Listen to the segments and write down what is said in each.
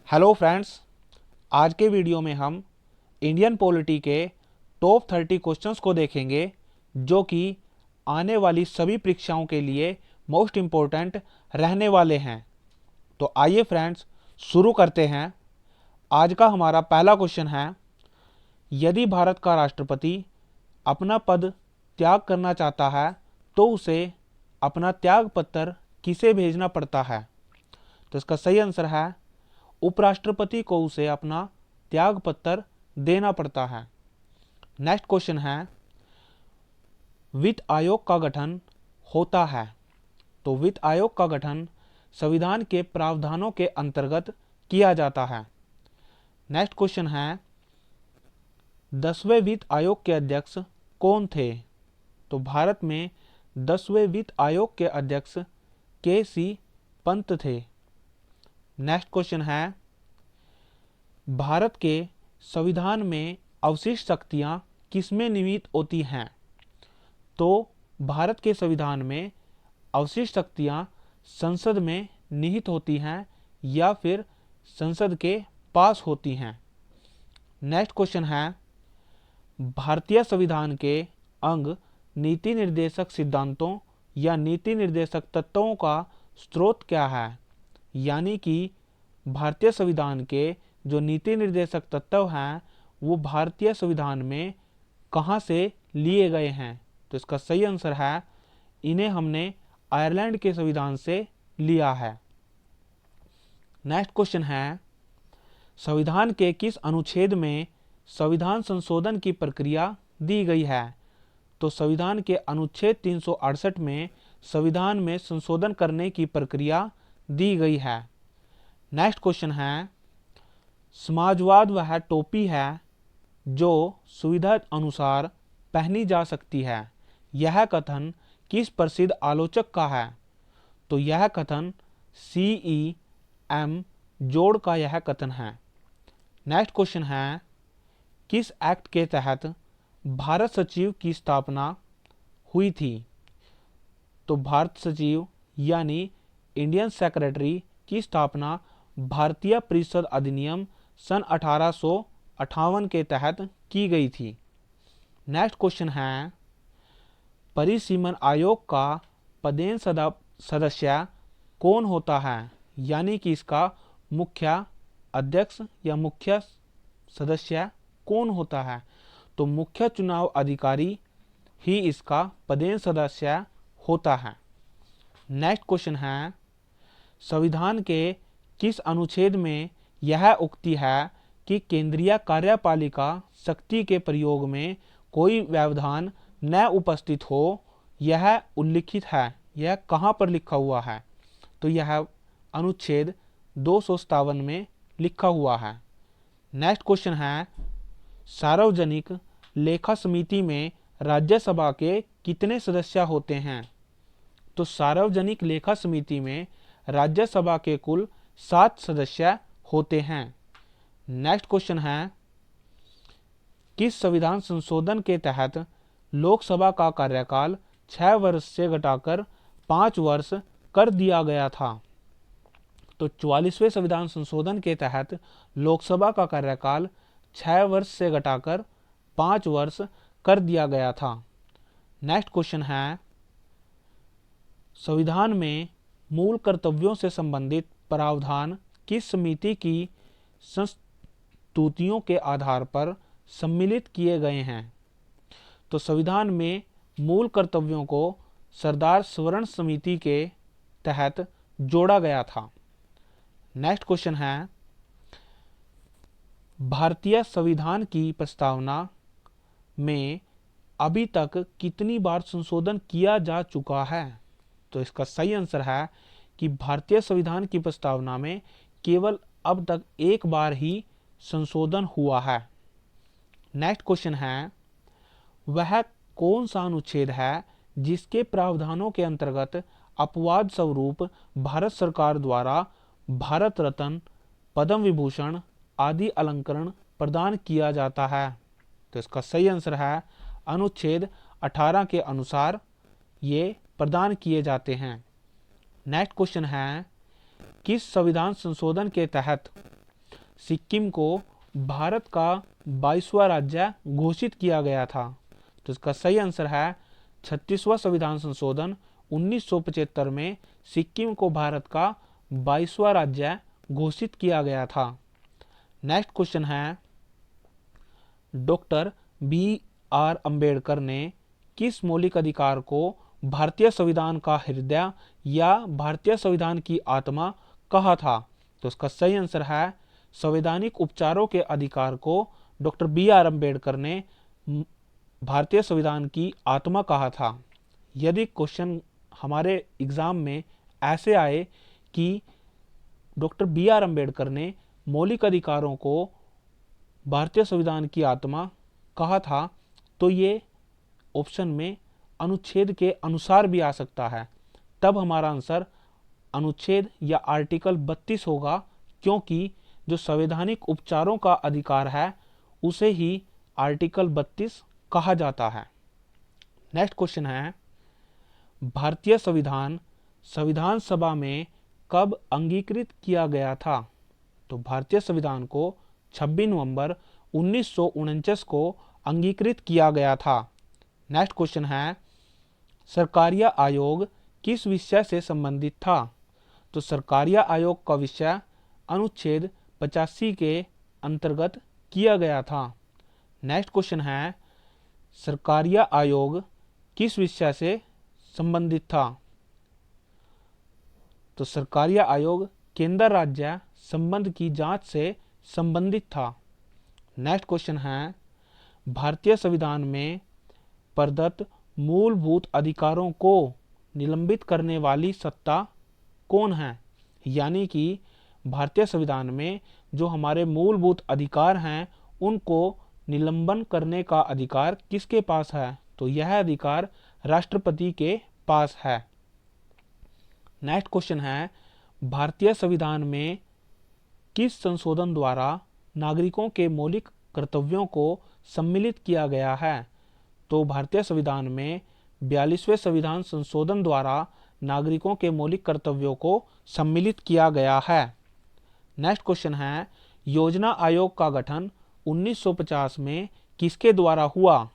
Hello friends, आज के video में हम इंडियन पॉलिटी के टॉप 30 क्वेश्चंस को देखेंगे जो कि आने वाली सभी परीक्षाओं के लिए मोस्ट इम्पोर्टेंट रहने वाले हैं। तो आइए फ्रेंड्स शुरू करते हैं। आज का हमारा पहला क्वेश्चन है, यदि भारत का राष्ट्रपति अपना पद त्याग करना चाहता है तो उसे अपना त्याग पत्र किसे भेजना पड़ता है? तो इसका सही आंसर है उपराष्ट्रपति को उसे अपना त्याग पत्र देना पड़ता है। नेक्स्ट क्वेश्चन है, वित्त आयोग का गठन होता है। तो वित्त आयोग का गठन संविधान के प्रावधानों के अंतर्गत किया जाता है। नेक्स्ट क्वेश्चन है, 10वें वित्त आयोग के अध्यक्ष कौन थे? तो भारत में 10वें वित्त आयोग के अध्यक्ष के.सी. पंत थे। नेक्स्ट क्वेश्चन है, भारत के संविधान में अवशिष्ट शक्तियां किसमें निहित होती हैं? तो भारत के संविधान में अवशिष्ट शक्तियां संसद में निहित होती हैं या फिर संसद के पास होती हैं। नेक्स्ट क्वेश्चन है, भारतीय संविधान के अंग नीति निर्देशक सिद्धांतों या नीति निर्देशक तत्वों का स्रोत क्या है? यानी कि भारतीय संविधान के जो नीति निर्देशक तत्व हैं वो भारतीय संविधान में कहाँ से लिए गए हैं? तो इसका सही आंसर है, इन्हें हमने आयरलैंड के संविधान से लिया है। नेक्स्ट क्वेश्चन है, संविधान के किस अनुच्छेद में संविधान संशोधन की प्रक्रिया दी गई है? तो संविधान के अनुच्छेद 368 में संविधान में संशोधन करने की प्रक्रिया दी गई है। नेक्स्ट क्वेश्चन है, समाजवाद वह टोपी है जो सुविधा अनुसार पहनी जा सकती है, यह कथन किस प्रसिद्ध आलोचक का है? तो यह कथन C.E.M. जोड़ का यह कथन है। नेक्स्ट क्वेश्चन है, किस एक्ट के तहत भारत सचिव की स्थापना हुई थी? तो भारत सचिव यानी इंडियन सेक्रेटरी की स्थापना भारतीय परिषद अधिनियम सन 1858 के तहत की गई थी। नेक्स्ट क्वेश्चन है, परिसीमन आयोग का पदेन सदस्य कौन होता है? यानी कि इसका मुख्य अध्यक्ष या मुख्य सदस्य कौन होता है? तो मुख्य चुनाव अधिकारी ही इसका पदेन सदस्य होता है। नेक्स्ट क्वेश्चन है, संविधान के किस अनुच्छेद में यह उक्ति है कि केंद्रीय कार्यपालिका शक्ति के प्रयोग में कोई व्यवधान न उपस्थित हो? यह उल्लिखित है, यह कहाँ पर लिखा हुआ है? तो यह अनुच्छेद 257 में लिखा हुआ है। नेक्स्ट क्वेश्चन है, सार्वजनिक लेखा समिति में राज्यसभा के कितने सदस्य होते हैं? तो सार्वजनिक लेखा समिति में राज्यसभा के कुल 7 सदस्य होते हैं। नेक्स्ट क्वेश्चन है, किस संविधान संशोधन के तहत लोकसभा का कार्यकाल 6 वर्ष से घटाकर 5 वर्ष कर दिया गया था? तो 44वें संविधान संशोधन के तहत लोकसभा का कार्यकाल 6 वर्ष से घटाकर 5 वर्ष कर दिया गया था। नेक्स्ट क्वेश्चन है, संविधान में मूल कर्तव्यों से संबंधित प्रावधान किस समिति की संस्तुतियों के आधार पर सम्मिलित किए गए हैं? तो संविधान में मूल कर्तव्यों को सरदार स्वर्ण समिति के तहत जोड़ा गया था। नेक्स्ट क्वेश्चन है, भारतीय संविधान की प्रस्तावना में अभी तक कितनी बार संशोधन किया जा चुका है? तो इसका सही आंसर है कि भारतीय संविधान की प्रस्तावना में केवल अब तक एक बार ही संशोधन हुआ है। नेक्स्ट क्वेश्चन है, वह कौन सा अनुच्छेद है जिसके प्रावधानों के अंतर्गत अपवाद स्वरूप भारत सरकार द्वारा भारत रत्न, पद्म विभूषण आदि अलंकरण प्रदान किया जाता है? तो इसका सही आंसर है, अनुच्छेद 18 के अनुसार ये प्रदान किए जाते हैं। नेक्स्ट क्वेश्चन है, किस संविधान संशोधन के तहत सिक्किम को भारत का 22वां राज्य घोषित किया गया था? तो इसका सही आंसर है 36वां संविधान संशोधन 1975 में सिक्किम को भारत का 22वां राज्य घोषित किया गया था। नेक्स्ट क्वेश्चन है, डॉक्टर बी आर अंबेडकर ने किस मौलिक अधिकार को भारतीय संविधान का हृदय या भारतीय संविधान की आत्मा कहा था? तो इसका सही आंसर है संवैधानिक उपचारों के अधिकार को डॉक्टर बी आर अंबेडकर ने भारतीय संविधान की आत्मा कहा था। यदि क्वेश्चन हमारे एग्जाम में ऐसे आए कि डॉक्टर बी आर अंबेडकर ने मौलिक अधिकारों को भारतीय संविधान की आत्मा कहा था, तो ये ऑप्शन में अनुच्छेद के अनुसार भी आ सकता है। तब हमारा आंसर अनुच्छेद या आर्टिकल 32 होगा, क्योंकि जो संवैधानिक उपचारों का अधिकार है उसे ही आर्टिकल 32 कहा जाता है। नेक्स्ट क्वेश्चन है, भारतीय संविधान संविधान सभा में कब अंगीकृत किया गया था? तो भारतीय संविधान को 26 नवंबर 1949 को अंगीकृत किया गया था। नेक्स्ट क्वेश्चन है, सरकारिया आयोग किस विषय से संबंधित था? तो सरकारिया आयोग का विषय अनुच्छेद 85 के अंतर्गत किया गया था। नेक्स्ट क्वेश्चन है, सरकारिया आयोग किस विषय से संबंधित था? तो सरकारिया आयोग केंद्र राज्य संबंध की जांच से संबंधित था। नेक्स्ट क्वेश्चन है, भारतीय संविधान में प्रदत्त मूलभूत अधिकारों को निलंबित करने वाली सत्ता कौन है? यानी कि भारतीय संविधान में जो हमारे मूलभूत अधिकार हैं उनको निलंबन करने का अधिकार किसके पास है? तो यह अधिकार राष्ट्रपति के पास है। नेक्स्ट क्वेश्चन है, भारतीय संविधान में किस संशोधन द्वारा नागरिकों के मौलिक कर्तव्यों को सम्मिलित किया गया है? तो भारतीय संविधान में 42वें संविधान संशोधन द्वारा नागरिकों के मौलिक कर्तव्यों को सम्मिलित किया गया है। नेक्स्ट क्वेश्चन है, योजना आयोग का गठन 1950 में किसके द्वारा हुआ?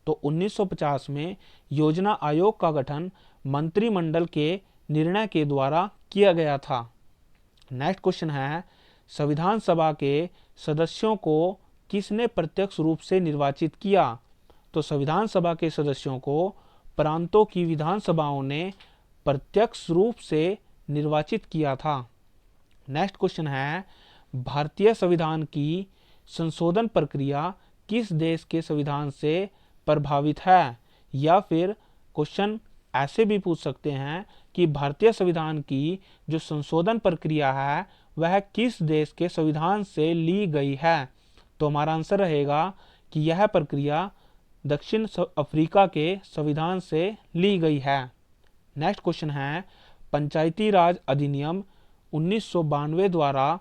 तो 1950 में योजना आयोग का गठन मंत्रिमंडल के निर्णय के द्वारा किया गया था। नेक्स्ट क्वेश्चन है, संविधान सभा के सदस्यों को किसने प्रत्यक्ष रूप से निर्वाचित किया? तो संविधान सभा के सदस्यों को प्रांतों की विधानसभाओं ने प्रत्यक्ष रूप से निर्वाचित किया था। नेक्स्ट क्वेश्चन है, भारतीय संविधान की संशोधन प्रक्रिया किस देश के संविधान से प्रभावित है? या फिर क्वेश्चन ऐसे भी पूछ सकते हैं कि भारतीय संविधान की जो संशोधन प्रक्रिया है वह किस देश के संविधान से ली गई है? तो हमारा आंसर रहेगा कि यह प्रक्रिया दक्षिण अफ्रीका के संविधान से ली गई है। नेक्स्ट क्वेश्चन है, पंचायती राज अधिनियम 1992 द्वारा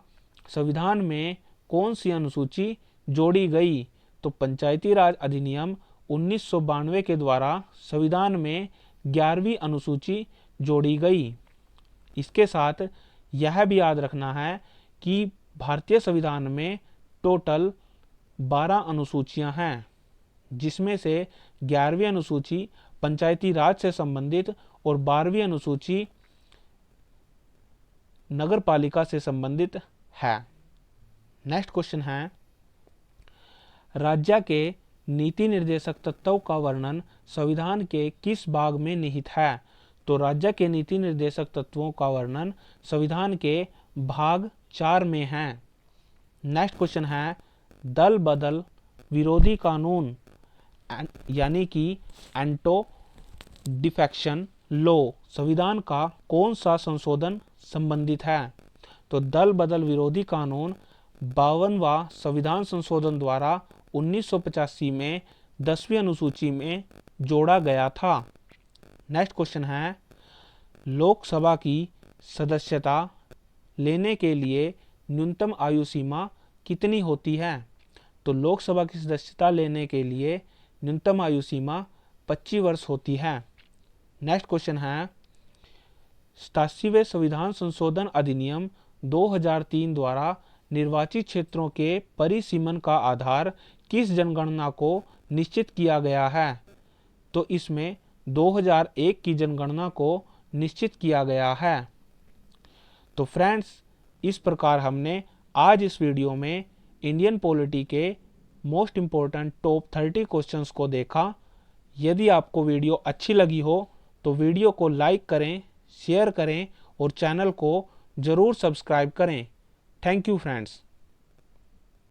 संविधान में कौन सी अनुसूची जोड़ी गई? तो पंचायती राज अधिनियम 1992 के द्वारा संविधान में 11वीं अनुसूची जोड़ी गई। इसके साथ यह भी याद रखना है कि भारतीय संविधान में टोटल 12 अनुसूचियां हैं, जिसमें से 11वीं अनुसूची पंचायती राज से संबंधित और 12वीं अनुसूची नगर पालिका से संबंधित है। नेक्स्ट क्वेश्चन है, राज्य के नीति निर्देशक तत्वों का वर्णन संविधान के किस भाग में निहित है? तो राज्य के नीति निर्देशक तत्वों का वर्णन संविधान के भाग 4 में है। नेक्स्ट क्वेश्चन है, दल बदल विरोधी कानून यानी कि एंटो डिफेक्शन लॉ संविधान का कौन सा संशोधन संबंधित है? तो दल बदल विरोधी कानून 52वां संविधान संशोधन द्वारा 1985 में 10वीं अनुसूची में जोड़ा गया था। नेक्स्ट क्वेश्चन है, लोकसभा की सदस्यता लेने के लिए न्यूनतम आयु सीमा कितनी होती है? तो लोकसभा की सदस्यता लेने के लिए न्यूनतम आयु सीमा 25 वर्ष होती है। नेक्स्ट क्वेश्चन है, 87वें संविधान संशोधन अधिनियम 2003 द्वारा निर्वाचित क्षेत्रों के परिसीमन का आधार किस जनगणना को निश्चित किया गया है? तो इसमें 2001 की जनगणना को निश्चित किया गया है। तो फ्रेंड्स, इस प्रकार हमने आज इस वीडियो में इंडियन पॉलिटी के मोस्ट इम्पोर्टेंट टॉप 30 क्वेश्चंस को देखा। यदि आपको वीडियो अच्छी लगी हो तो वीडियो को लाइक करें, शेयर करें और चैनल को ज़रूर सब्सक्राइब करें। Thank you friends.